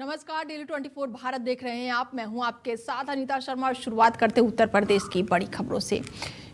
नमस्कार, डेली 24 भारत देख रहे हैं आप। मैं हूं आपके साथ अनीता शर्मा और शुरुआत करते उत्तर प्रदेश की बड़ी खबरों से।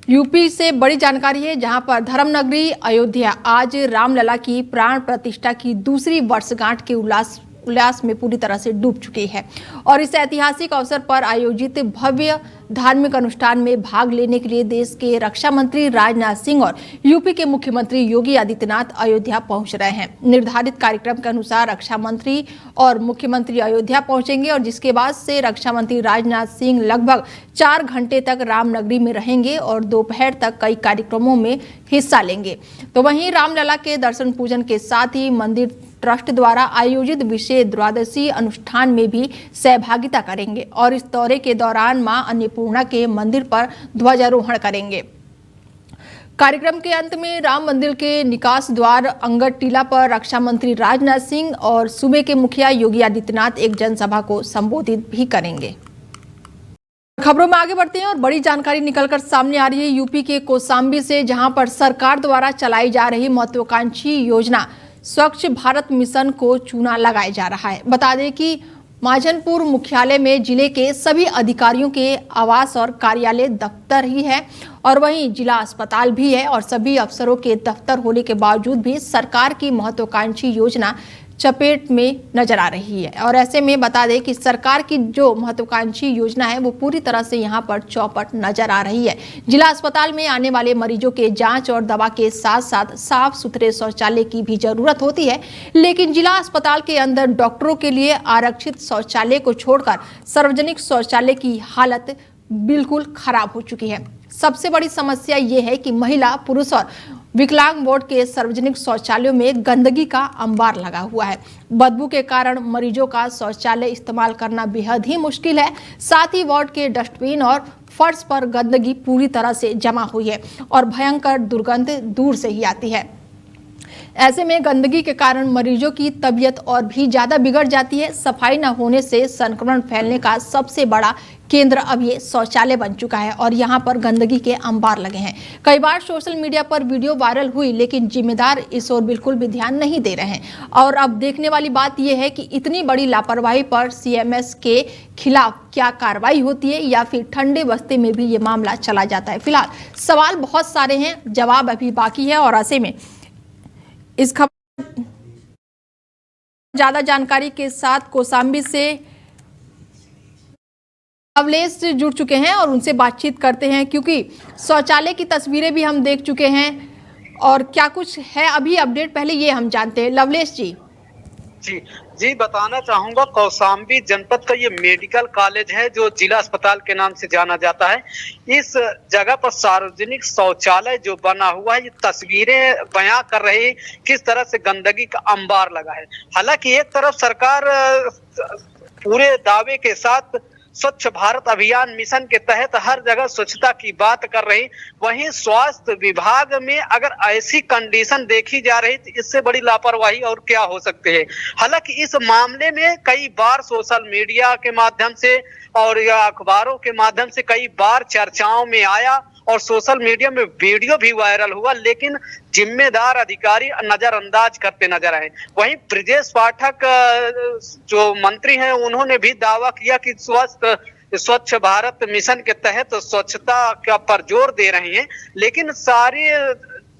यूपी से बड़ी जानकारी है, जहां पर धर्मनगरी अयोध्या आज रामलला की प्राण प्रतिष्ठा की दूसरी वर्षगांठ के उल्लास में पूरी तरह से डूब चुकी है और इस ऐतिहासिक अवसर पर आयोजित भव्य धार्मिक अनुष्ठान में भाग लेने के लिए देश के रक्षा मंत्री राजनाथ सिंह और यूपी के मुख्यमंत्री योगी आदित्यनाथ अयोध्या पहुंच रहे हैं। निर्धारित कार्यक्रम के अनुसार रक्षा मंत्री और मुख्यमंत्री अयोध्या पहुंचेंगे और जिसके बाद से रक्षा मंत्री राजनाथ सिंह लगभग 4 घंटे तक रामनगरी में रहेंगे और दोपहर तक कई कार्यक्रमों में हिस्सा लेंगे। तो वहीं रामलला के दर्शन पूजन के साथ ही मंदिर ट्रस्ट द्वारा आयोजित विशेष द्वादशी अनुष्ठान में भी सहभागिता करेंगे और इस दौरे के दौरान मां अन्नपूर्णा के मंदिर पर ध्वजारोहण करेंगे। कार्यक्रम के अंत में राम मंदिर के निकास द्वार अंगद टीला पर रक्षा मंत्री राजनाथ सिंह और सूबे के मुखिया योगी आदित्यनाथ एक जनसभा को संबोधित भी करेंगे। खबरों में आगे बढ़ते हैं और बड़ी जानकारी निकलकर सामने आ रही है यूपी के कौशाम्बी से, जहां पर सरकार द्वारा चलाई जा रही महत्वाकांक्षी योजना स्वच्छ भारत मिशन को चूना लगाया जा रहा है। बता दें कि माजनपुर मुख्यालय में जिले के सभी अधिकारियों के आवास और कार्यालय दफ्तर ही है और वहीं जिला अस्पताल भी है और सभी अफसरों के दफ्तर होने के बावजूद भी सरकार की महत्वाकांक्षी योजना चपेट में नजर आ रही है। और ऐसे में बता दें कि सरकार की जो महत्वाकांक्षी योजना है वो पूरी तरह से यहाँ पर चौपट नजर आ रही है। जिला अस्पताल में आने वाले मरीजों के जांच और दवा के साथ साथ साफ सुथरे शौचालय की भी जरूरत होती है, लेकिन जिला अस्पताल के अंदर डॉक्टरों के लिए आरक्षित शौचालय को छोड़कर सार्वजनिक शौचालय की हालत बिल्कुल खराब हो चुकी है। सबसे बड़ी समस्या ये है कि महिला, पुरुष और विकलांग वार्ड के सार्वजनिक शौचालयों में गंदगी का अंबार लगा हुआ है। बदबू के कारण मरीजों का शौचालय इस्तेमाल करना बेहद ही मुश्किल है। साथ ही वार्ड के डस्टबिन और फर्श पर गंदगी पूरी तरह से जमा हुई है और भयंकर दुर्गंध दूर से ही आती है। ऐसे में गंदगी के कारण मरीजों की तबीयत और भी ज्यादा बिगड़ जाती है। सफाई न होने से संक्रमण फैलने का सबसे बड़ा केंद्र अब ये शौचालय बन चुका है और यहाँ पर गंदगी के अंबार लगे हैं। कई बार सोशल मीडिया पर वीडियो वायरल हुई, लेकिन जिम्मेदार इस ओर बिल्कुल भी ध्यान नहीं दे रहे हैं। और अब देखने वाली बात यह है कि इतनी बड़ी लापरवाही पर सीएमएस के खिलाफ क्या कार्रवाई होती है या फिर ठंडे बस्ते में भी ये मामला चला जाता है। फिलहाल सवाल बहुत सारे हैं, जवाब अभी बाकी है और ऐसे में इस खबर ज्यादा जानकारी के साथ कौशाम्बी से लवलेश जुड़ चुके हैं और उनसे बातचीत करते हैं, क्योंकि शौचालय की तस्वीरें भी हम देख चुके हैं और क्या कुछ है अभी अपडेट, पहले ये हम जानते हैं। लवलेश जी जी बताना चाहूंगा, कौशाम्बी जनपद का ये मेडिकल कॉलेज है जो जिला अस्पताल के नाम से जाना जाता है। इस जगह पर सार्वजनिक शौचालय जो बना हुआ है, ये तस्वीरें बयां कर रही है किस तरह से गंदगी का अंबार लगा है। हालांकि एक तरफ सरकार पूरे दावे के साथ स्वच्छ भारत अभियान मिशन के तहत हर जगह स्वच्छता की बात कर रही, वहीं स्वास्थ्य विभाग में अगर ऐसी कंडीशन देखी जा रही तो इससे बड़ी लापरवाही और क्या हो सकती है। हालांकि इस मामले में कई बार सोशल मीडिया के माध्यम से और या अखबारों के माध्यम से कई बार चर्चाओं में आया और सोशल मीडिया में वीडियो भी वायरल हुआ, लेकिन जिम्मेदार अधिकारी नजरअंदाज करते नजर आए। वहीं ब्रजेश पाठक जो मंत्री हैं, उन्होंने भी दावा किया कि स्वच्छ भारत मिशन के तहत स्वच्छता पर जोर दे रहे हैं, लेकिन सारे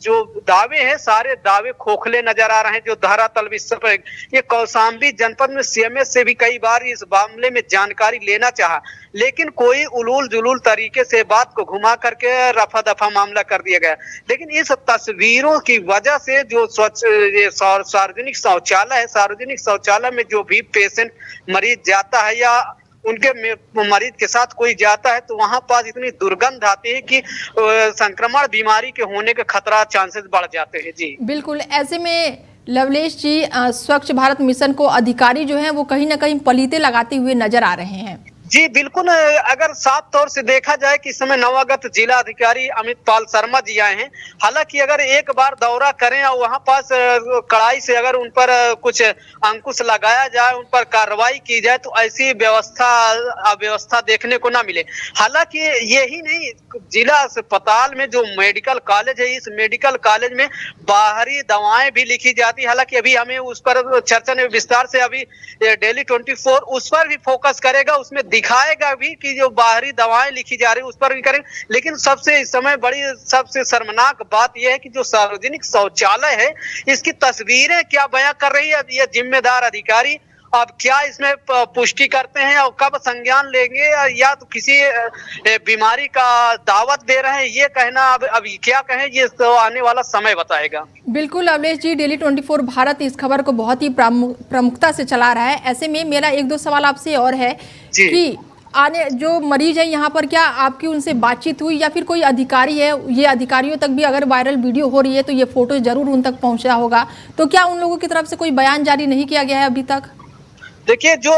जो दावे हैं सारे दावे खोखले नजर आ रहे हैं जो धरातल विषय पर। ये कौशाम्बी जनपद में सीएमएस से भी कई बार इस मामले में जानकारी लेना चाहा, लेकिन कोई उलूल जुलूल तरीके से बात को घुमा करके रफा दफा मामला कर दिया गया। लेकिन इस तस्वीरों की वजह से जो सार्वजनिक शौचालय है, सार्वजनिक शौचालय में जो भी पेशेंट मरीज जाता है या उनके मरीज के साथ कोई जाता है तो वहां पास इतनी दुर्गंध आती है कि संक्रमण बीमारी के होने के खतरा चांसेस बढ़ जाते हैं। जी बिल्कुल, ऐसे में लवलेश जी, स्वच्छ भारत मिशन को अधिकारी जो हैं वो कहीं ना कहीं पलीते लगाते हुए नजर आ रहे हैं। जी बिल्कुल, अगर साफ तौर से देखा जाए कि इस समय नवागत जिला अधिकारी अमित पाल शर्मा जी आए हैं। हालांकि अगर एक बार दौरा करें और वहां पास कड़ाई से अगर उन पर कुछ अंकुश लगाया जाए, उन पर कार्रवाई की जाए, तो ऐसी अव्यवस्था देखने को ना मिले। हालांकि यही नहीं, जिला अस्पताल में जो मेडिकल कॉलेज है, इस मेडिकल कॉलेज में बाहरी दवाएं भी लिखी जाती है। हालांकि अभी हमें उस पर चर्चा ने विस्तार से अभी डेली 24 उस पर भी फोकस करेगा, उसमें दिखाएगा भी कि जो बाहरी दवाएं लिखी जा रही है उस पर भी करेंगे। लेकिन सबसे इस समय सबसे शर्मनाक बात यह है कि जो सार्वजनिक शौचालय है, इसकी तस्वीरें क्या बयां कर रही है ये जिम्मेदार अधिकारी। अब क्या इसमें पुष्टि करते हैं और कब संज्ञान लेंगे, या तो किसी बीमारी का दावत दे रहे हैं, ये कहना अब क्या कहें, ये तो आने वाला समय बताएगा। बिल्कुल अवलेश जी, डेली 24 भारत इस खबर को बहुत ही प्रमुखता से चला रहा है। ऐसे में मेरा एक दो सवाल आपसे और है कि आने जो मरीज है यहाँ पर, क्या आपकी उनसे बातचीत हुई, या फिर कोई अधिकारी है, ये अधिकारियों तक भी अगर वायरल वीडियो हो रही है तो ये फोटो जरूर उन तक पहुंचा होगा, तो क्या उन लोगों की तरफ से कोई बयान जारी नहीं किया गया है अभी तक? देखिए, जो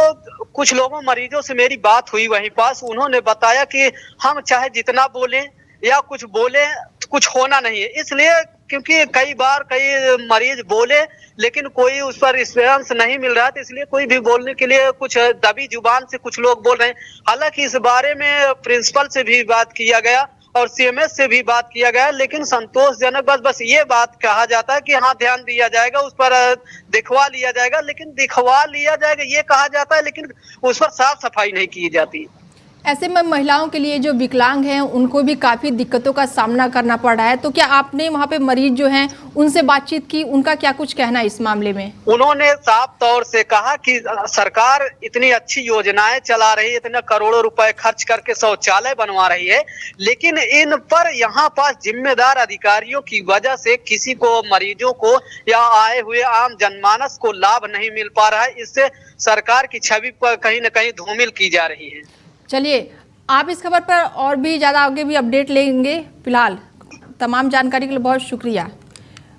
कुछ लोगों मरीजों से मेरी बात हुई वहीं पास, उन्होंने बताया कि हम चाहे जितना बोलें या कुछ बोले, कुछ होना नहीं है। इसलिए क्योंकि कई बार कई मरीज बोले लेकिन कोई उस पर रिस्पॉन्स नहीं मिल रहा था, इसलिए कोई भी बोलने के लिए कुछ दबी जुबान से कुछ लोग बोल रहे हैं। हालांकि इस बारे में प्रिंसिपल से भी बात किया गया और सीएमएस से भी बात किया गया, लेकिन संतोषजनक बस ये बात कहा जाता है कि हाँ ध्यान दिया जाएगा, उस पर दिखवा लिया जाएगा। लेकिन दिखवा लिया जाएगा ये कहा जाता है, लेकिन उस पर साफ सफाई नहीं की जाती। ऐसे में महिलाओं के लिए जो विकलांग हैं उनको भी काफ़ी दिक्कतों का सामना करना पड़ रहा है, तो क्या आपने वहाँ पे मरीज जो हैं उनसे बातचीत की, उनका क्या कुछ कहना है इस मामले में? उन्होंने साफ तौर से कहा कि सरकार इतनी अच्छी योजनाएं चला रही है, इतने करोड़ों रुपए खर्च करके शौचालय बनवा रही है, लेकिन इन पर यहाँ पास जिम्मेदार अधिकारियों की वजह से किसी को, मरीजों को या आए हुए आम जनमानस को लाभ नहीं मिल पा रहा है। इससे सरकार की छवि पर कहीं न कहीं धूमिल की जा रही है। चलिए, आप इस खबर पर और भी ज़्यादा आगे भी अपडेट लेंगे। फिलहाल तमाम जानकारी के लिए बहुत शुक्रिया।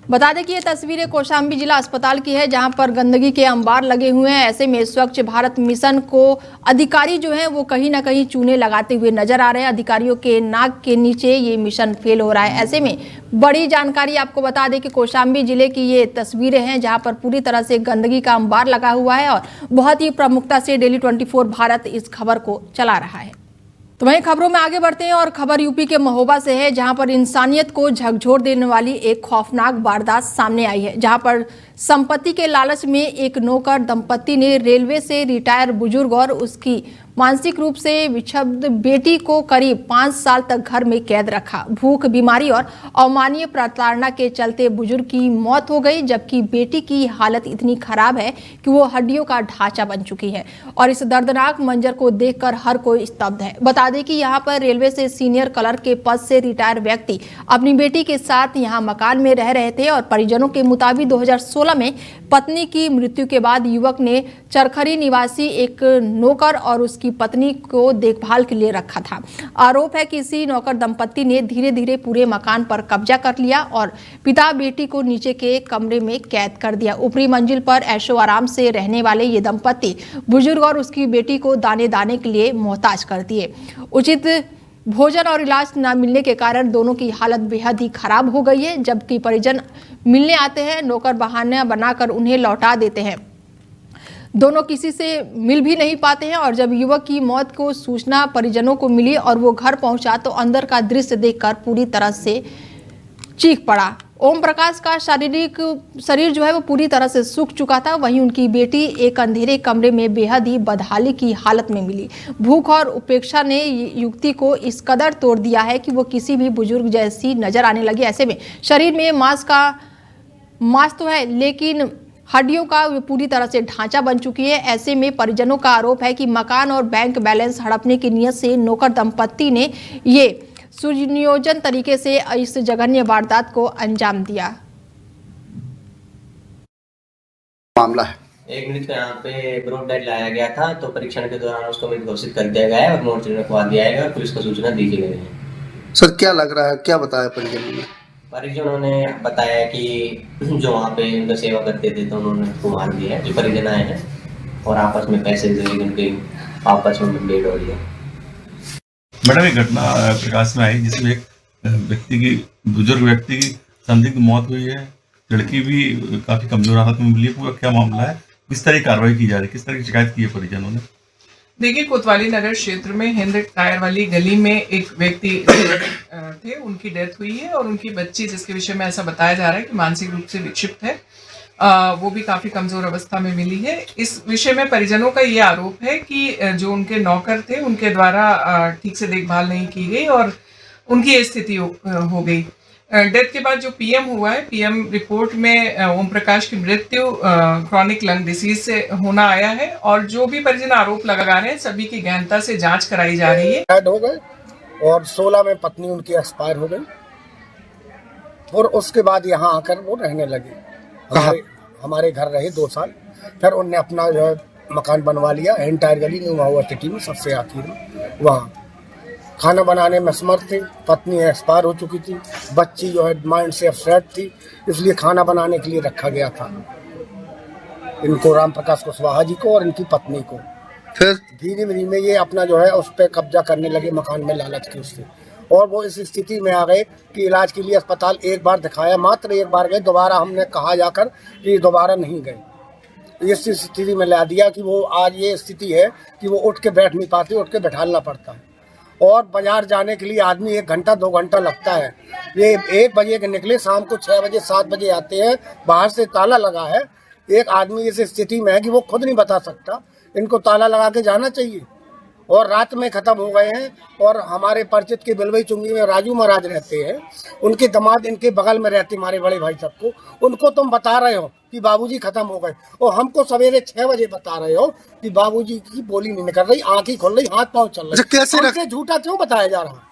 बता दें कि ये तस्वीरें कौशाम्बी जिला अस्पताल की है, जहां पर गंदगी के अंबार लगे हुए हैं। ऐसे में स्वच्छ भारत मिशन को अधिकारी जो हैं वो कहीं ना कहीं चूने लगाते हुए नजर आ रहे हैं। अधिकारियों के नाक के नीचे ये मिशन फेल हो रहा है। ऐसे में बड़ी जानकारी आपको बता दें कि कौशाम्बी जिले की ये तस्वीरें हैं, जहां पर पूरी तरह से गंदगी का अंबार लगा हुआ है और बहुत ही प्रमुखता से डेली 24 भारत इस खबर को चला रहा है। तो वहीं खबरों में आगे बढ़ते हैं और खबर यूपी के महोबा से है, जहां पर इंसानियत को झकझोर देने वाली एक खौफनाक वारदात सामने आई है। जहां पर संपत्ति के लालच में एक नौकर दंपत्ति ने रेलवे से रिटायर बुजुर्ग और उसकी मानसिक रूप से विक्षिप्त बेटी को करीब 5 साल तक घर में कैद रखा। भूख, बीमारी और अमानवीय प्रताड़ना के चलते बुजुर्ग की मौत हो गई, जबकि बेटी की हालत इतनी खराब है कि वो हड्डियों का ढांचा बन चुकी है। और इस दर्दनाक मंजर को देखकर हर कोई स्तब्ध है। बता दें कि यहाँ पर रेलवे से सीनियर क्लर्क के पद से रिटायर व्यक्ति अपनी बेटी के साथ यहाँ मकान में रह रहे थे और परिजनों के मुताबिक 2016 में पत्नी की मृत्यु के बाद युवक ने चरखरी निवासी एक नौकर और उसकी पत्नी को देखभाल के लिए रखा था। आरोप है कि इसी नौकर दंपत्ति ने धीरे धीरे पूरे मकान पर कब्जा कर लिया और पिता बेटी को नीचे के कमरे में कैद कर दिया। ऊपरी मंजिल पर ऐशो आराम से रहने वाले ये दंपत्ति बुजुर्ग और उसकी बेटी को दाने दाने के लिए मोहताज कर दिए। उचित भोजन और इलाज न मिलने के कारण दोनों की हालत बेहद ही खराब हो गई है। जबकि परिजन मिलने आते हैं, नौकर बहाना बनाकर उन्हें लौटा देते हैं। दोनों किसी से मिल भी नहीं पाते हैं और जब युवक की मौत को सूचना परिजनों को मिली और वो घर पहुंचा तो अंदर का दृश्य देखकर पूरी तरह से चीख पड़ा। ओम प्रकाश का शरीर जो है वो पूरी तरह से सूख चुका था। वहीं उनकी बेटी एक अंधेरे कमरे में बेहद ही बदहाली की हालत में मिली। भूख और उपेक्षा ने युवती को इस कदर तोड़ दिया है कि वो किसी भी बुजुर्ग जैसी नजर आने लगी। ऐसे में शरीर में मांस तो है, लेकिन हड्डियों का पूरी तरह से ढांचा बन चुकी है। ऐसे में परिजनों का आरोप है कि मकान और बैंक बैलेंस हड़पने की नीयत से नौकर दंपत्ति ने ये सुनियोजन तरीके से इस जघन्य वारदात को अंजाम दिया। मामला है 1 मिनट को यहाँ पे ब्रॉड डेड लाया गया था, तो परीक्षण के दौरान उसको मृत घोषित कर दिया गया है और मोर्चरी में रखवा दिया है और पुलिस को सूचना दी गई है। सर, क्या लग रहा है, क्या बताया परिजनों ने? परिजनों ने बताया कि जो वहाँ पे उनका सेवा करते थे तो उन्होंने उसको मार दिया है। जो परिजन आए हैं और आपस में पैसे दे उनके आपस में डेड हो रही है। मैडम एक घटना प्रकाश में आई जिसमें एक व्यक्ति की बुजुर्ग व्यक्ति की संदिग्ध मौत हुई है, लड़की भी काफी कमजोर हालत में मिली है। पूरा क्या मामला है, किस तरह की कार्रवाई की जा रही है, किस तरह की शिकायत की है परिजनों ने? देखिए, कोतवाली नगर क्षेत्र में हिंद टायर वाली गली में एक व्यक्ति थे, उनकी डेथ हुई है और उनकी बच्ची, जिसके विषय में ऐसा बताया जा रहा है कि मानसिक रूप से विक्षिप्त है, वो भी काफी कमजोर अवस्था में मिली है। इस विषय में परिजनों का ये आरोप है कि जो उनके नौकर थे उनके द्वारा ठीक से देखभाल नहीं की गई और उनकी ये स्थिति हो गई। डेथ के बाद जो पीएम हुआ है, पीएम रिपोर्ट में ओम प्रकाश की मृत्यु क्रॉनिक लंग डिसीज से होना आया है और जो भी परिजन आरोप लगा रहे हैं सभी की गहनता से जांच कराई जा रही है। हो गए और 16 में पत्नी उनकी एक्सपायर हो गई और उसके बाद यहाँ आकर वो रहने लगे। हमारे घर रहे 2 साल, फिर उनने अपना जो है मकान बनवा लिया एंटायर गली न्यू महावा सिटी में, सबसे आखिर में। वहाँ खाना बनाने में समर्थ थे, पत्नी एक्सपायर हो चुकी थी, बच्ची जो है माइंड से अपसेट थी, इसलिए खाना बनाने के लिए रखा गया था इनको, राम प्रकाश कुशवाहा जी को और इनकी पत्नी को। फिर धीरे धीरे ये अपना जो है उस पर कब्जा करने लगे मकान में लालच की उससे, और वो इस स्थिति में आ गए कि इलाज के लिए अस्पताल एक बार दिखाया, मात्र एक बार गए, दोबारा हमने कहा जाकर कि दोबारा नहीं गए। इस स्थिति में ला दिया कि वो आज ये स्थिति है कि वो उठ के बैठ नहीं पाती, उठ के बैठालना पड़ता है और बाजार जाने के लिए आदमी 1 घंटा 2 घंटा लगता है। ये 1 बजे के निकले, शाम को 6 बजे 7 बजे आते हैं, बाहर से ताला लगा है। एक आदमी इस स्थिति में है कि वो खुद नहीं बता सकता, इनको ताला लगा के जाना चाहिए और रात में ख़त्म हो गए हैं। और हमारे परिचित के बिलवई चुंगी में राजू महाराज रहते हैं, उनके दामाद इनके बगल में रहते, हमारे बड़े भाई सबको, उनको तुम बता रहे हो कि बाबूजी खत्म हो गए और हमको सवेरे 6 बजे बता रहे हो कि बाबूजी की बोली नहीं निकल रही, आँख ही खुल रही, हाथ पाँव चल रहे। कैसे झूठा क्यों बताया जा रहा है?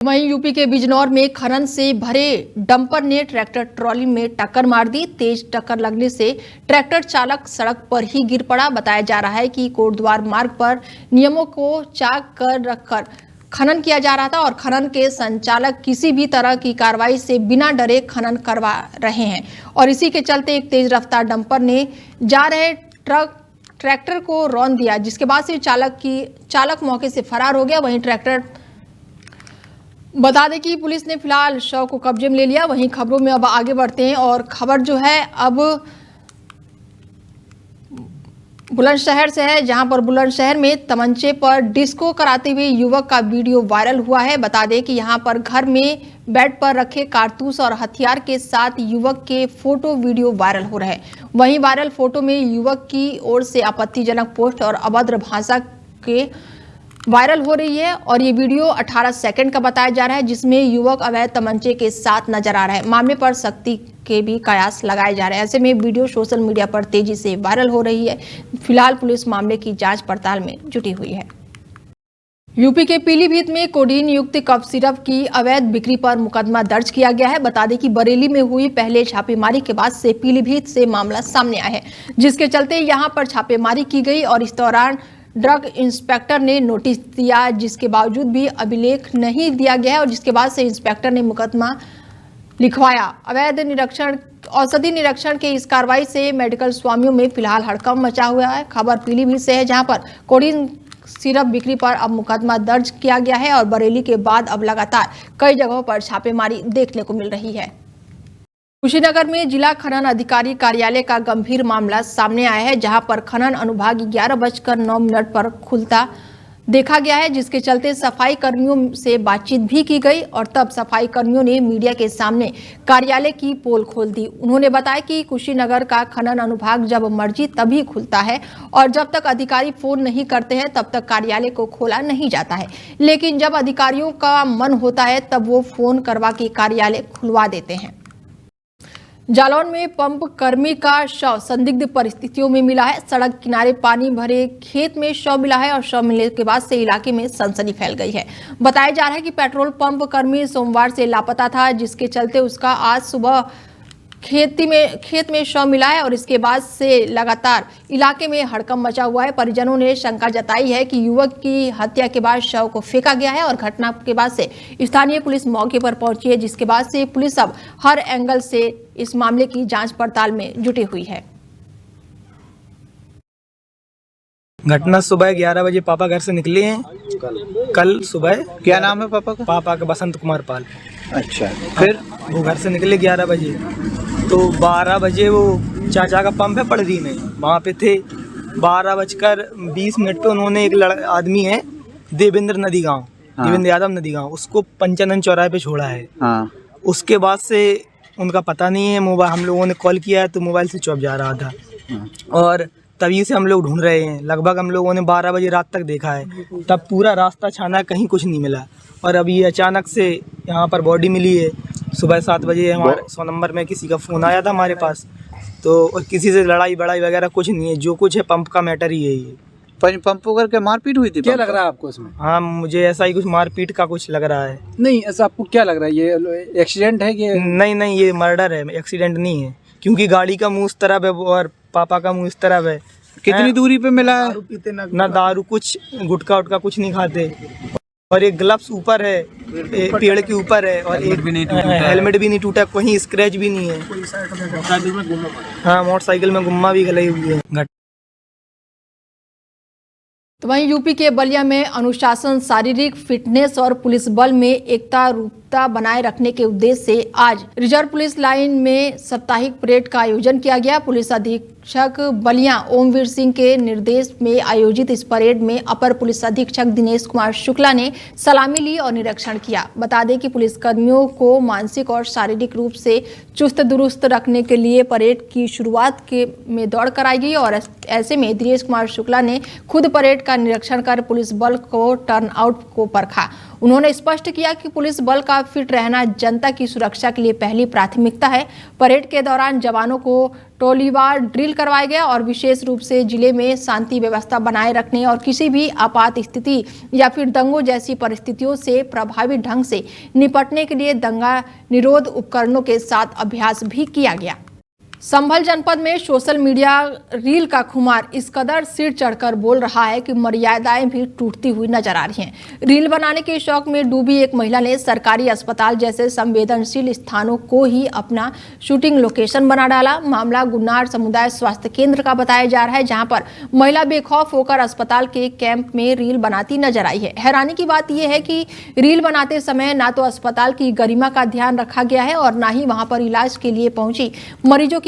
वहीं यूपी के बिजनौर में खनन से भरे डंपर ने ट्रैक्टर ट्रॉली में टक्कर मार दी। तेज टक्कर लगने से ट्रैक्टर चालक सड़क पर ही गिर पड़ा। बताया जा रहा है कि कोटद्वार मार्ग पर नियमों को चाक कर रखकर खनन किया जा रहा था और खनन के संचालक किसी भी तरह की कार्रवाई से बिना डरे खनन करवा रहे हैं और इसी के चलते एक तेज रफ्तार डंपर ने जा रहे ट्रैक्टर को रौंद दिया, जिसके बाद से चालक मौके से फरार हो गया। वहीं ट्रैक्टर, बता दें कि पुलिस ने फिलहाल शव को कब्जे में ले लिया। वहीं खबरों में अब आगे बढ़ते हैं और खबर जो है अब बुलंदशहर से है, जहां पर बुलंदशहर में तमंचे पर डिस्को कराते हुए युवक का वीडियो वायरल हुआ है। बता दें कि यहां पर घर में बेड पर रखे कारतूस और हथियार के साथ युवक के फोटो वीडियो वायरल हो रहे हैं। वहीं वायरल फोटो में युवक की ओर से आपत्तिजनक पोस्ट और अभद्र भाषा के वायरल हो रही है और ये वीडियो 18 सेकंड का बताया जा रहा है, जिसमें युवक अवैध तमंचे के साथ नजर आ रहा है। मामले पर सख्ती के भी कयास लगाए जा रहे हैं। ऐसे में वीडियो सोशल मीडिया पर तेजी से वायरल हो रही है। फिलहाल पुलिस मामले की जांच पड़ताल में जुटी हुई है। यूपी के पीलीभीत में कोडीन युक्त कफ सिरप की अवैध बिक्री पर मुकदमा दर्ज किया गया है। बता दें कि बरेली में हुई पहले छापेमारी के बाद से पीलीभीत से मामला सामने आया है, जिसके चलते यहां पर छापेमारी की गई और इस दौरान ड्रग इंस्पेक्टर ने नोटिस दिया, जिसके बावजूद भी अभिलेख नहीं दिया गया है और जिसके बाद से इंस्पेक्टर ने मुकदमा लिखवाया। अवैध निरीक्षण, औषधि निरीक्षण के इस कार्रवाई से मेडिकल स्वामियों में फिलहाल हड़कंप मचा हुआ है। खबर पीलीभीत से है, जहां पर कोडीन सिरप बिक्री पर अब मुकदमा दर्ज किया गया है और बरेली के बाद अब लगातार कई जगहों पर छापेमारी देखने को मिल रही है। कुशीनगर में जिला खनन अधिकारी कार्यालय का गंभीर मामला सामने आया है, जहां पर खनन अनुभाग 11:09 पर खुलता देखा गया है, जिसके चलते सफाई कर्मियों से बातचीत भी की गई और तब सफाई कर्मियों ने मीडिया के सामने कार्यालय की पोल खोल दी। उन्होंने बताया कि कुशीनगर का खनन अनुभाग जब मर्जी तभी खुलता है और जब तक अधिकारी फोन नहीं करते हैं तब तक कार्यालय को खोला नहीं जाता है, लेकिन जब अधिकारियों का मन होता है तब वो फोन करवा के कार्यालय खुलवा देते हैं। जालौन में पंप कर्मी का शव संदिग्ध परिस्थितियों में मिला है। सड़क किनारे पानी भरे खेत में शव मिला है और शव मिलने के बाद से इलाके में सनसनी फैल गई है। बताया जा रहा है कि पेट्रोल पंप कर्मी सोमवार से लापता था, जिसके चलते उसका आज सुबह खेत में शव मिला है और इसके बाद से लगातार इलाके में हड़कंप मचा हुआ है। परिजनों ने शंका जताई है कि युवक की हत्या के बाद शव को फेंका गया है और घटना के बाद से स्थानीय पुलिस मौके पर पहुंची है, जिसके बाद से पुलिस अब हर एंगल से इस मामले की जांच पड़ताल में जुटी हुई है। घटना सुबह 11 बजे पापा घर से निकले हैं कल सुबह। क्या नाम है पापा का? पापा का बसंत कुमार पाल। अच्छा, फिर वो घर से निकले 11 बजे, तो 12 बजे वो चाचा का पंप है पड़री में, वहाँ पे थे। 12:20 पे उन्होंने एक आदमी है देवेंद्र नदी गाँव, देवेंद्र यादव नदी गाँव, उसको पंचानन चौराहे पे छोड़ा है। हाँ, उसके बाद से उनका पता नहीं है। मोबाइल हम लोगों ने कॉल किया है तो मोबाइल स्विच ऑफ जा रहा था, और तभी से हम लोग ढूंढ रहे हैं। लगभग हम लोगों ने 12 बजे रात तक देखा है, तब पूरा रास्ता छाना, कहीं कुछ नहीं मिला। और अभी अचानक से यहाँ पर बॉडी मिली है। सुबह 7 बजे हमारे 100 नंबर में किसी का फ़ोन आया था हमारे पास, तो किसी से लड़ाई बड़ाई वगैरह कुछ नहीं है। जो कुछ है पंप का मैटर ही है ये। पंप करके मारपीट हुई थी? क्या लग रहा है आपको इसमें? हाँ, मुझे ऐसा ही कुछ मारपीट का कुछ लग रहा है। नहीं, ऐसा आपको क्या लग रहा है? ये एक्सीडेंट है कि नहीं, ये मर्डर है, एक्सीडेंट नहीं है। क्योंकि गाड़ी का मुँह इस तरफ है और पापा का मुँह इस तरफ है। कितनी दूरी पे मिला है? ना दारू, कुछ गुटखा उटका कुछ नहीं खाते। और एक ग्लव्स ऊपर है, पेड़ के ऊपर है, और एक हेलमेट भी नहीं टूटा, कहीं स्क्रैच भी नहीं है। हाँ, मोटरसाइकिल में गुम्मा भी गलाई हुई है। तो वहीं यूपी के बलिया में अनुशासन, शारीरिक फिटनेस और पुलिस बल में एकता रूपता बनाए रखने के उद्देश्य से आज रिजर्व पुलिस लाइन में साप्ताहिक परेड का आयोजन किया गया। पुलिस अधीक्षक बलिया ओमवीर सिंह के निर्देश में आयोजित इस परेड में अपर पुलिस अधीक्षक दिनेश कुमार शुक्ला ने सलामी ली और निरीक्षण किया। बता दें कि पुलिस कर्मियों को मानसिक और शारीरिक रूप से चुस्त दुरुस्त रखने के लिए परेड की शुरुआत में दौड़ कराई गई, और ऐसे में दिनेश कुमार शुक्ला ने खुद परेड का निरीक्षण कर पुलिस बल को टर्न आउट को परखा। उन्होंने स्पष्ट किया कि पुलिस बल का फिट रहना जनता की सुरक्षा के लिए पहली प्राथमिकता है। परेड के दौरान जवानों को टोलीवार ड्रिल करवाया गया और विशेष रूप से जिले में शांति व्यवस्था बनाए रखने और किसी भी आपात स्थिति या फिर दंगों जैसी परिस्थितियों से प्रभावी ढंग से निपटने के लिए दंगा निरोध उपकरणों के साथ अभ्यास भी किया गया। संभल जनपद में सोशल मीडिया रील का खुमार इस कदर सिर चढ़कर बोल रहा है कि मर्यादाएं भी टूटती हुई नजर आ रही हैं। रील बनाने के शौक में डूबी एक महिला ने सरकारी अस्पताल जैसे संवेदनशील स्थानों को ही अपना शूटिंग लोकेशन बना डाला। मामला गुन्नार समुदाय स्वास्थ्य केंद्र का बताया जा रहा है, जहां पर महिला बेखौफ होकर अस्पताल के कैंप में रील बनाती नजर आई है। हैरानी की बात यह है कि रील बनाते समय ना तो अस्पताल की गरिमा का ध्यान रखा गया है और ना ही वहां पर इलाज के लिए पहुंची मरीजों की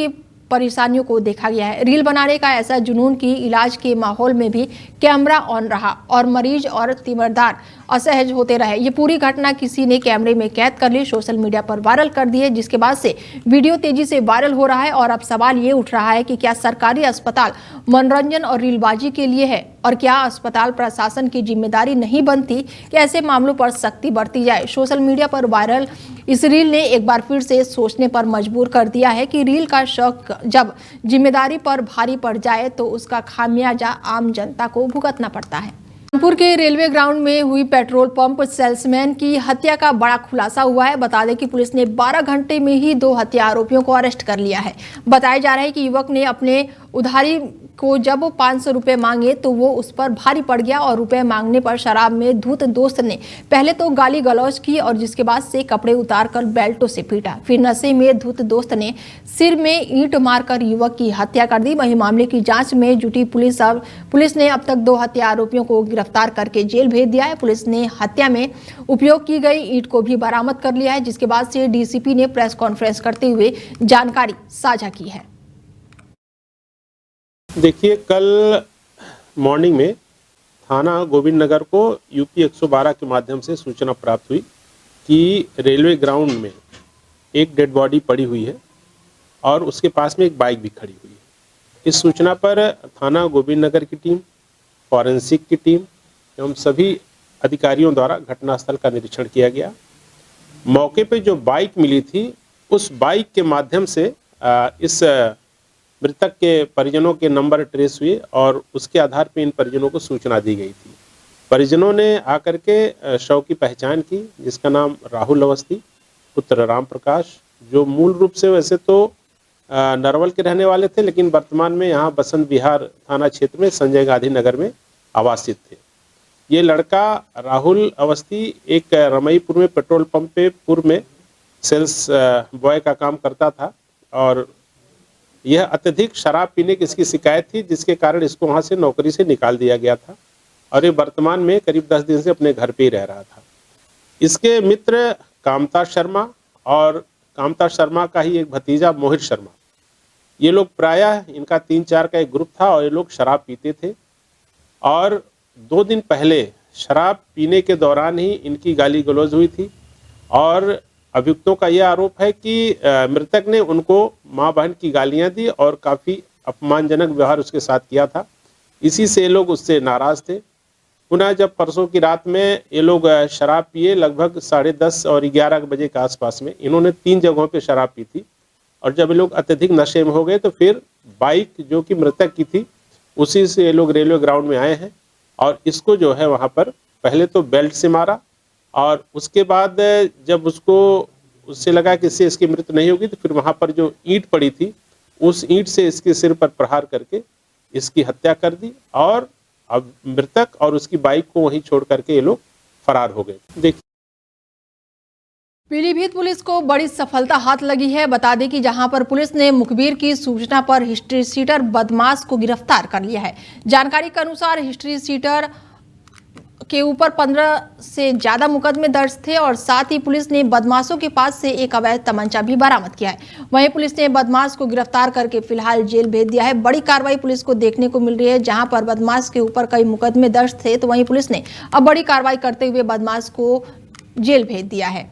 परेशानियों को देखा गया है। रील बनाने का ऐसा जुनून कि इलाज के माहौल में भी कैमरा ऑन रहा और मरीज और तीव्रदार असहज होते रहे। ये पूरी घटना किसी ने कैमरे में कैद कर ली, सोशल मीडिया पर वायरल कर दी है, जिसके बाद से वीडियो तेजी से वायरल हो रहा है। और अब सवाल ये उठ रहा है कि क्या सरकारी अस्पताल मनोरंजन और रीलबाजी के लिए है, और क्या अस्पताल प्रशासन की जिम्मेदारी नहीं बनती कि ऐसे मामलों पर सख्ती बरती जाए। सोशल मीडिया पर वायरल इस रील ने एक बार फिर से सोचने पर मजबूर कर दिया है कि रील का शौक जब जिम्मेदारी पर भारी पड़ जाए तो उसका खामियाजा आम जनता को भुगतना पड़ता है। कानपुर के रेलवे ग्राउंड में हुई पेट्रोल पंप सेल्समैन की हत्या का बड़ा खुलासा हुआ है। बता दें कि पुलिस ने 12 घंटे में ही 2 हत्या आरोपियों को अरेस्ट कर लिया है। बताया जा रहा है कि युवक ने अपने उधारी को जब 500 रुपए मांगे तो वो उस पर भारी पड़ गया और रुपए मांगने पर शराब में धुत दोस्त ने पहले तो गाली गलौज की और जिसके बाद से कपड़े उतारकर बेल्टों से पीटा। फिर नशे में धुत दोस्त ने सिर में ईंट मारकर युवक की हत्या कर दी। वहीं मामले की जांच में जुटी पुलिस ने अब तक 2 हत्या आरोपियों को गिरफ्तार करके जेल भेज दिया है। पुलिस ने हत्या में उपयोग की गई ईंट को भी बरामद कर लिया है, जिसके बाद से डीसीपी ने प्रेस कॉन्फ्रेंस करते हुए जानकारी साझा की है। देखिए, कल मॉर्निंग में थाना गोविंद नगर को यूपी 112 के माध्यम से सूचना प्राप्त हुई कि रेलवे ग्राउंड में एक डेड बॉडी पड़ी हुई है और उसके पास में एक बाइक भी खड़ी हुई है। इस सूचना पर थाना गोविंद नगर की टीम, फॉरेंसिक की टीम एवं सभी अधिकारियों द्वारा घटनास्थल का निरीक्षण किया गया। मौके पे जो बाइक मिली थी, उस बाइक के माध्यम से इस मृतक के परिजनों के नंबर ट्रेस हुए और उसके आधार पर इन परिजनों को सूचना दी गई थी। परिजनों ने आकर के शव की पहचान की, जिसका नाम राहुल अवस्थी पुत्र राम प्रकाश, जो मूल रूप से वैसे तो नरवल के रहने वाले थे, लेकिन वर्तमान में यहाँ बसंत विहार थाना क्षेत्र में संजय गांधी नगर में आवासित थे। ये लड़का राहुल अवस्थी एक रमईपुर में पेट्रोल पंप पे पूर्व में सेल्स बॉय का काम करता था और यह अत्यधिक शराब पीने की इसकी शिकायत थी, जिसके कारण इसको वहाँ से नौकरी से निकाल दिया गया था और ये वर्तमान में करीब 10 दिन से अपने घर पे ही रह रहा था। इसके मित्र कामता शर्मा और कामता शर्मा का ही एक भतीजा मोहित शर्मा, ये लोग प्रायः इनका 3-4 का एक ग्रुप था और ये लोग शराब पीते थे और 2 दिन पहले शराब पीने के दौरान ही इनकी गाली गलौज हुई थी और अभियुक्तों का यह आरोप है कि मृतक ने उनको मां बहन की गालियां दी और काफ़ी अपमानजनक व्यवहार उसके साथ किया था। इसी से ये लोग उससे नाराज़ थे। पुनः जब परसों की रात में ये लोग शराब पिए, लगभग 10:30 और 11 बजे के आसपास में इन्होंने 3 जगहों पे शराब पी थी और जब ये लोग अत्यधिक नशे में हो गए तो फिर बाइक जो कि मृतक की थी उसी से ये लोग रेलवे ग्राउंड में आए हैं और इसको जो है वहाँ पर पहले तो बेल्ट से मारा और उसके बाद जब उससे लगा कि इससे इसकी मृत्यु नहीं होगी तो फिर वहाँ पर जो ईंट पड़ी थी उस ईंट से इसके सिर पर प्रहार करके इसकी हत्या कर दी और अब मृतक और उसकी बाइक को वहीं छोड़ करके ये लोग फरार हो गए। देखिए, पीलीभीत पुलिस को बड़ी सफलता हाथ लगी है। बता दें कि जहां पर पुलिस ने मुखबिर की सूचना पर हिस्ट्री सीटर बदमाश को गिरफ्तार कर लिया है। जानकारी के अनुसार हिस्ट्री सीटर के ऊपर 15 से ज्यादा मुकदमे दर्ज थे और साथ ही पुलिस ने बदमाशों के पास से एक अवैध तमंचा भी बरामद किया है। वहीं पुलिस ने बदमाश को गिरफ्तार करके फिलहाल जेल भेज दिया है। बड़ी कार्रवाई पुलिस को देखने को मिल रही है। जहां पर बदमाश के ऊपर कई मुकदमे दर्ज थे तो वहीं पुलिस ने अब बड़ी कार्रवाई करते हुए बदमाश को जेल भेज दिया है।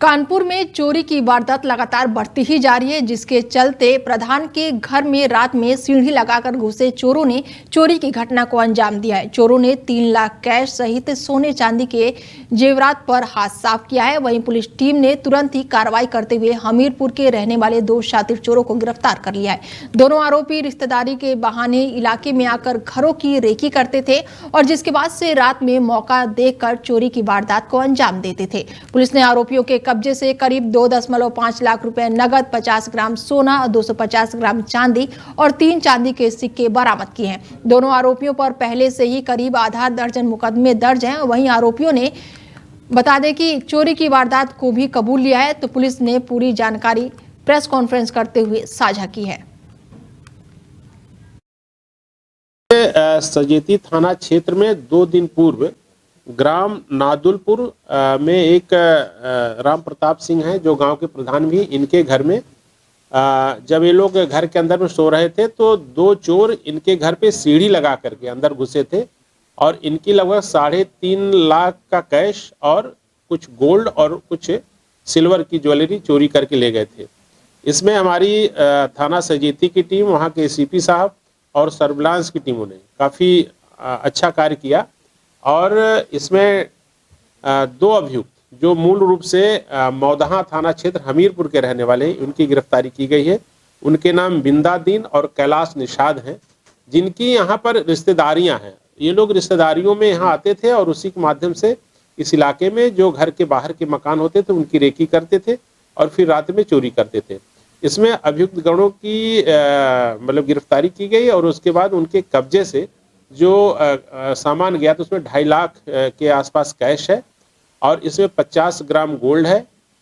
कानपुर में चोरी की वारदात लगातार बढ़ती ही जा रही है, जिसके चलते प्रधान के घर में रात में सीढ़ी लगाकर घुसे चोरों ने चोरी की घटना को अंजाम दिया है। चोरों ने 3 लाख कैश सहित सोने चांदी के जेवरात पर हाथ साफ किया है। वहीं पुलिस टीम ने तुरंत ही कार्रवाई करते हुए हमीरपुर के रहने वाले 2 शातिर चोरों को गिरफ्तार कर लिया है। दोनों आरोपी रिश्तेदारी के बहाने इलाके में आकर घरों की रेकी करते थे और जिसके बाद से रात में मौका देखकर चोरी की वारदात को अंजाम देते थे। पुलिस ने आरोपियों के कब्जे से करीब 2.5 लाख रुपए नगद, 50 ग्राम सोना, 250 ग्राम चांदी और 3 चांदी के सिक्के बरामद किए हैं। दोनों आरोपियों पर पहले से ही करीब आधा दर्जन मुकदमे दर्ज हैं। वहीं आरोपियों ने बता दें कि चोरी की वारदात को भी कबूल लिया है। तो पुलिस ने पूरी जानकारी प्रेस कॉन्फ्रेंस करते हुए साझा की है। सजेती थाना क्षेत्र में 2 दिन पूर्व ग्राम नादुलपुर में एक राम प्रताप सिंह हैं जो गांव के प्रधान भी, इनके घर में जब ये लोग घर के अंदर में सो रहे थे तो 2 चोर इनके घर पे सीढ़ी लगा करके अंदर घुसे थे और इनकी लगभग 3.5 लाख का कैश और कुछ गोल्ड और कुछ सिल्वर की ज्वेलरी चोरी करके ले गए थे। इसमें हमारी थाना सजेती की टीम, वहाँ के सीपी साहब और सर्विलांस की टीमों ने काफ़ी अच्छा कार्य किया और इसमें 2 अभियुक्त जो मूल रूप से मौदहा थाना क्षेत्र हमीरपुर के रहने वाले हैं, उनकी गिरफ्तारी की गई है। उनके नाम बिंदादीन और कैलाश निषाद हैं, जिनकी यहाँ पर रिश्तेदारियाँ हैं। ये लोग रिश्तेदारियों में यहाँ आते थे और उसी के माध्यम से इस इलाके में जो घर के बाहर के मकान होते थे उनकी रेकी करते थे और फिर रात में चोरी करते थे। इसमें अभियुक्त गणों की मतलब गिरफ्तारी की गई और उसके बाद उनके कब्जे से जो सामान गया तो उसमें 2.5 लाख के आसपास कैश है और इसमें 50 ग्राम गोल्ड है,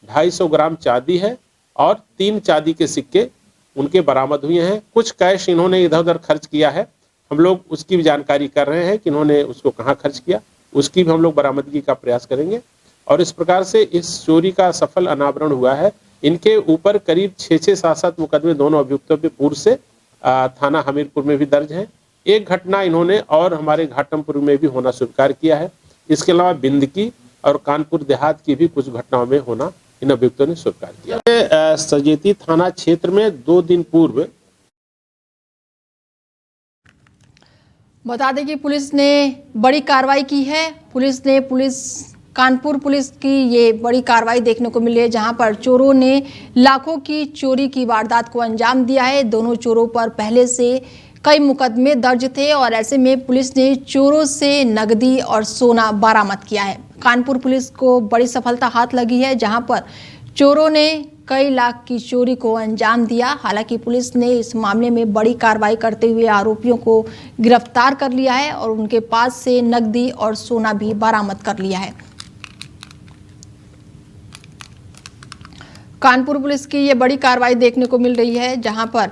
250 ग्राम चांदी है और 3 चांदी के सिक्के उनके बरामद हुए हैं। कुछ कैश इन्होंने इधर उधर खर्च किया है, हम लोग उसकी भी जानकारी कर रहे हैं कि इन्होंने उसको कहाँ खर्च किया, उसकी भी हम लोग बरामदगी का प्रयास करेंगे। और इस प्रकार से इस चोरी का सफल अनावरण हुआ है। इनके ऊपर करीब 6-6, 7-7 मुकदमे दोनों अभियुक्तों पे पूर्व से थाना हमीरपुर में भी दर्ज हैं। एक घटना इन्होंने और हमारे घाटमपुर में भी होना स्वीकार किया है। इसके अलावा बिंदकी और कानपुर देहात की भी कुछ घटनाओं में होना इन अभियुक्तों ने स्वीकार किया। सजेती थाना क्षेत्र में 2 दिन पूर्व बता दें कि पुलिस ने बड़ी कार्रवाई की है। कानपुर पुलिस की ये बड़ी कार्रवाई देखने को मिली है, जहां पर चोरों ने लाखों की चोरी की वारदात को अंजाम दिया है। दोनों चोरों पर पहले से कई मुकदमे दर्ज थे और ऐसे में पुलिस ने चोरों से नकदी और सोना बरामद किया है। कानपुर पुलिस को बड़ी सफलता हाथ लगी है, जहां पर चोरों ने कई लाख की चोरी को अंजाम दिया। हालांकि पुलिस ने इस मामले में बड़ी कार्रवाई करते हुए आरोपियों को गिरफ्तार कर लिया है और उनके पास से नकदी और सोना भी बरामद कर लिया है। कानपुर पुलिस की ये बड़ी कार्रवाई देखने को मिल रही है, जहां पर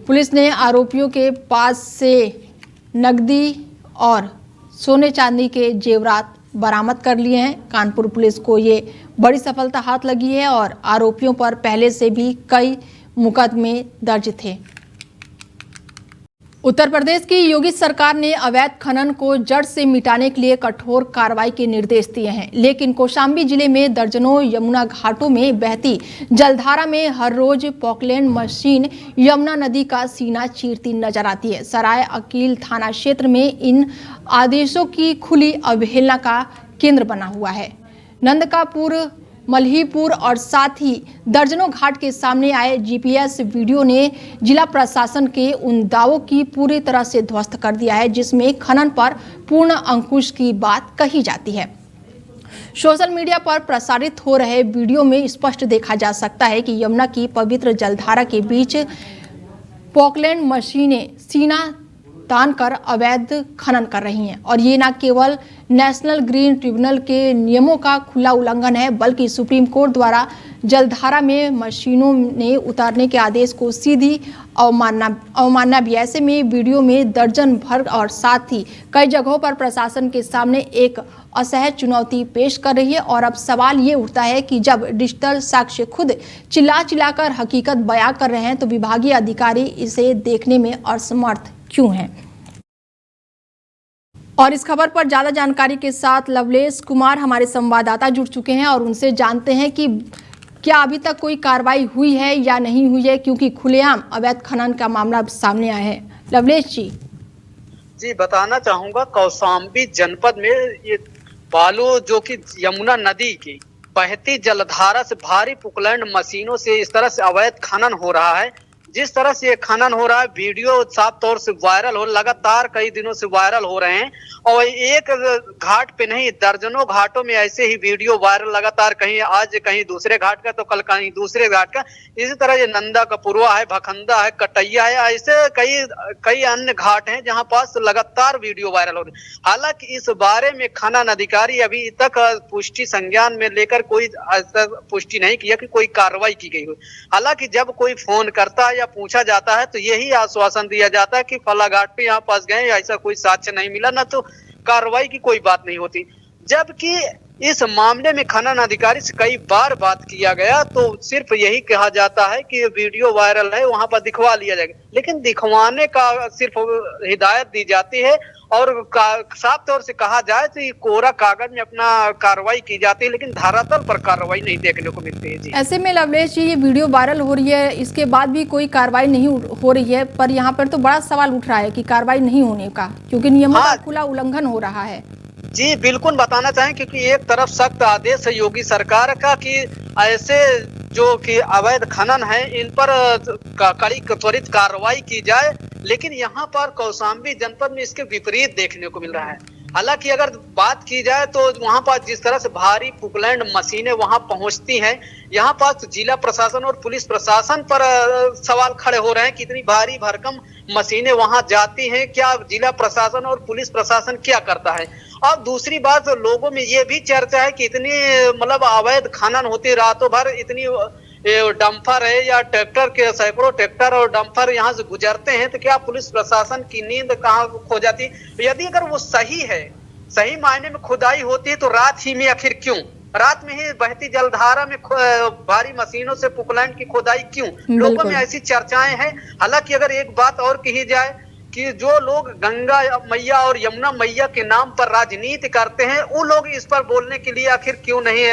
पुलिस ने आरोपियों के पास से नकदी और सोने चांदी के जेवरात बरामद कर लिए हैं। कानपुर पुलिस को ये बड़ी सफलता हाथ लगी है और आरोपियों पर पहले से भी कई मुकदमे दर्ज थे। उत्तर प्रदेश की योगी सरकार ने अवैध खनन को जड़ से मिटाने के लिए कठोर कार्रवाई के निर्देश दिए हैं, लेकिन कौशाम्बी जिले में दर्जनों यमुना घाटों में बहती जलधारा में हर रोज पॉकलैंड मशीन यमुना नदी का सीना चीरती नजर आती है। सराय अकील थाना क्षेत्र में इन आदेशों की खुली अवहेलना का केंद्र बना हुआ है। नंदकापुर, मल्हीपुर और साथ ही दर्जनों घाट के सामने आए जीपीएस वीडियो ने जिला प्रशासन के उन दावों की पूरी तरह से ध्वस्त कर दिया है जिसमें खनन पर पूर्ण अंकुश की बात कही जाती है। सोशल मीडिया पर प्रसारित हो रहे वीडियो में स्पष्ट देखा जा सकता है कि यमुना की पवित्र जलधारा के बीच पॉकलैंड मशीनें सीना तान कर अवैध खनन कर रही हैं और ये न केवल नेशनल ग्रीन ट्रिब्यूनल के नियमों का खुला उल्लंघन है, बल्कि सुप्रीम कोर्ट द्वारा जलधारा में मशीनों ने उतारने के आदेश को सीधी अवमानना भी। ऐसे में वीडियो में दर्जन भर और साथ ही कई जगहों पर प्रशासन के सामने एक असहज चुनौती पेश कर रही है। और अब सवाल ये उठता है कि जब डिजिटल साक्ष्य खुद चिल्लाकर हकीकत बयां कर रहे हैं तो विभागीय अधिकारी इसे देखने में असमर्थ क्यों हैं। और इस खबर पर ज्यादा जानकारी के साथ लवलेश कुमार हमारे संवाददाता जुड़ चुके हैं और उनसे जानते हैं कि क्या अभी तक कोई कार्रवाई हुई है या नहीं हुई है, क्योंकि खुलेआम अवैध खनन का मामला सामने आया है। लवलेश जी बताना चाहूंगा, कौशाम्बी जनपद में ये बालू जो कि यमुना नदी की बहती जलधारा से भारी पुकलैंड मशीनों से इस तरह से अवैध खनन हो रहा है। जिस तरह से ये खनन हो रहा है, वीडियो साफ तौर से वायरल हो, लगातार कई दिनों से वायरल हो रहे हैं और एक घाट पे नहीं दर्जनों घाटों में ऐसे ही वीडियो वायरल लगातार, कहीं आज कहीं दूसरे घाट का तो कल कहीं दूसरे घाट का। इसी तरह ये नंदा कपुरवा है, भखंदा है, कटैया है, ऐसे कई अन्य घाट हैं जहां पास लगातार वीडियो वायरल हो रहे हैं। हालांकि इस बारे में खनन अधिकारी अभी तक पुष्टि संज्ञान में लेकर कोई पुष्टि नहीं किया कि कोई कार्रवाई की गई हो। हालांकि जब कोई फोन करता है या पूछा जाता है तो यही आश्वासन दिया जाता है कि फला घाट पे यहाँ पास गए, ऐसा कोई साक्ष्य नहीं मिला, ना तो कार्रवाई की कोई बात नहीं होती। जबकि इस मामले में खनन अधिकारी से कई बार बात किया गया तो सिर्फ यही कहा जाता है कि वीडियो वायरल है, वहां पर दिखवा लिया जाएगा, लेकिन दिखवाने का सिर्फ हिदायत दी जाती है और साफ तौर से कहा जाए तो ये कोरा कागज में अपना कार्रवाई की जाती है, लेकिन धरातल पर कार्रवाई नहीं देखने को मिलती है। जी ऐसे में लवलेश जी, ये वीडियो वायरल हो रही है, इसके बाद भी कोई कार्रवाई नहीं हो रही है, पर यहाँ पर तो बड़ा सवाल उठ रहा है कि कार्रवाई नहीं होने का, क्योंकि नियमों का खुला उल्लंघन हो रहा है। जी बिल्कुल बताना चाहें, क्योंकि एक तरफ सख्त आदेश है योगी सरकार का कि ऐसे जो कि अवैध खनन है इन पर कड़ी त्वरित कार्रवाई की जाए, लेकिन यहाँ पर कौशाम्बी जनपद में इसके विपरीत देखने को मिल रहा है। हालांकि अगर बात की जाए तो वहां पर जिस तरह से भारी पुकलैंड मशीनें वहां पहुंचती हैं, यहाँ पर जिला प्रशासन और पुलिस प्रशासन पर सवाल खड़े हो रहे हैं कि इतनी भारी भरकम मशीनें वहां जाती हैं, क्या जिला प्रशासन और पुलिस प्रशासन क्या करता है। और दूसरी बात, लोगों में ये भी चर्चा है कि इतनी मतलब अवैध खनन होती रातों भर, इतनी डंपर है या ट्रैक्टर के सैकड़ों ट्रैक्टर और डंपर यहाँ से गुजरते हैं, तो क्या पुलिस प्रशासन की नींद कहाँ खो जाती है। यदि अगर वो सही है, सही मायने में खुदाई होती है तो रात ही में आखिर क्यों, रात में ही बहती जलधारा में भारी मशीनों से पुकलैंड की खुदाई क्यों, लोगों में ऐसी चर्चाएं हैं। हालांकि अगर एक बात और कही जाए कि जो लोग गंगा मैया और यमुना मैया के नाम पर राजनीति करते हैं, वो लोग इस पर बोलने के लिए आखिर क्यों नहीं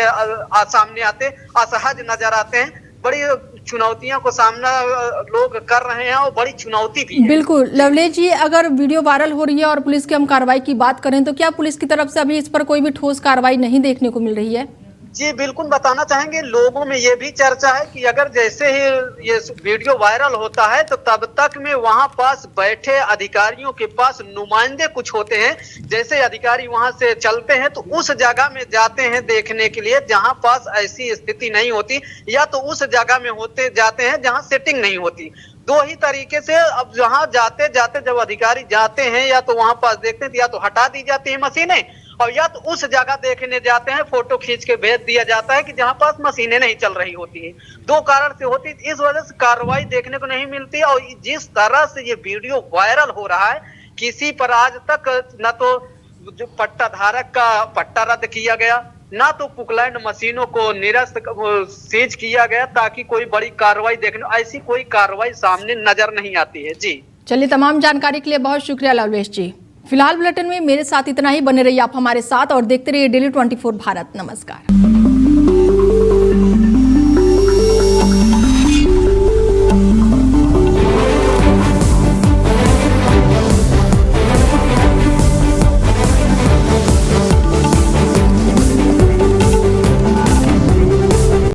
सामने आते, असहज नजर आते हैं। बड़ी चुनौतियों को सामना लोग कर रहे हैं और बड़ी चुनौती भी है। बिल्कुल लवलेश जी, अगर वीडियो वायरल हो रही है और पुलिस की हम कार्रवाई की बात करें तो क्या पुलिस की तरफ से अभी इस पर कोई भी ठोस कार्रवाई नहीं देखने को मिल रही है? जी बिल्कुल बताना चाहेंगे, लोगों में ये भी चर्चा है कि अगर जैसे ही ये वीडियो वायरल होता है तो तब तक में वहां पास बैठे अधिकारियों के पास नुमाइंदे कुछ होते हैं, जैसे अधिकारी वहां से चलते हैं तो उस जगह में जाते हैं देखने के लिए जहां पास ऐसी स्थिति नहीं होती, या तो उस जगह में होते जाते हैं जहां सेटिंग नहीं होती। दो ही तरीके से अब जहां जाते जाते जब अधिकारी जाते हैं या तो वहां पास देखते हैं या तो हटा दी जाती है मशीनें, और या तो उस जगह देखने जाते हैं, फोटो खींच के भेज दिया जाता है कि जहां पास मशीनें नहीं चल रही होती है। दो कारण से होती है, इस वजह से कार्रवाई देखने को नहीं मिलती। और जिस तरह से ये वीडियो वायरल हो रहा है, किसी पर आज तक न तो जो पट्टा धारक का पट्टा रद्द किया गया, ना तो पुकलैंड मशीनों को निरस्त सीज किया गया, ताकि कोई बड़ी कार्रवाई देखने, ऐसी कोई कार्रवाई सामने नजर नहीं आती है। जी चलिए, तमाम जानकारी के लिए बहुत शुक्रिया लवलेश जी। फिलहाल बुलेटिन में मेरे साथ इतना ही। बने रहिए आप हमारे साथ और देखते रहिए डेली 24 भारत। नमस्कार।